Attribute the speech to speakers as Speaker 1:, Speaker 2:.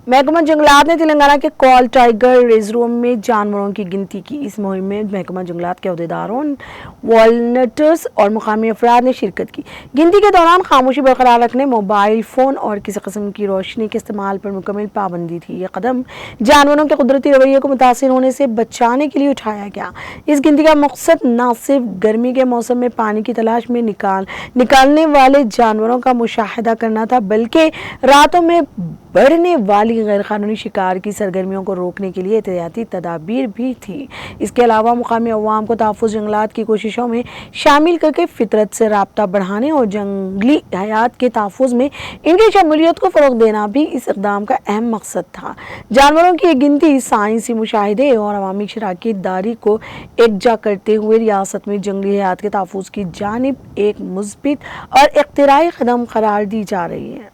Speaker 1: محکمہ جنگلات نے تلنگانہ کے کال ٹائیگر ریزرو میں جانوروں کی گنتی کی۔ اس مہم میں محکمہ جنگلات کے عہدیداروں، والنٹیئرز اور مقامی افراد نے شرکت کی۔ گنتی کے دوران خاموشی برقرار رکھنے، موبائل فون اور کسی قسم کی روشنی کے استعمال پر مکمل پابندی تھی۔ یہ قدم جانوروں کے قدرتی رویے کو متاثر ہونے سے بچانے کے لیے اٹھایا گیا۔ اس گنتی کا مقصد نہ صرف گرمی کے موسم میں پانی کی تلاش میں نکالنے والے جانوروں کا مشاہدہ کرنا تھا، بلکہ راتوں میں بڑھنے والی غیر قانونی شکار کی سرگرمیوں کو روکنے کے لیے احتیاطی تدابیر بھی تھی۔ اس کے علاوہ مقامی عوام کو تحفظ جنگلات کی کوششوں میں شامل کر کے فطرت سے رابطہ بڑھانے اور جنگلی حیات کے تحفظ میں ان کی شمولیت کو فروغ دینا بھی اس اقدام کا اہم مقصد تھا۔ جانوروں کی یہ گنتی سائنسی مشاہدے اور عوامی شراکت داری کو یکجا کرتے ہوئے ریاست میں جنگلی حیات کے تحفظ کی جانب ایک مثبت اور اختراعی قدم قرار دی جا رہی ہے۔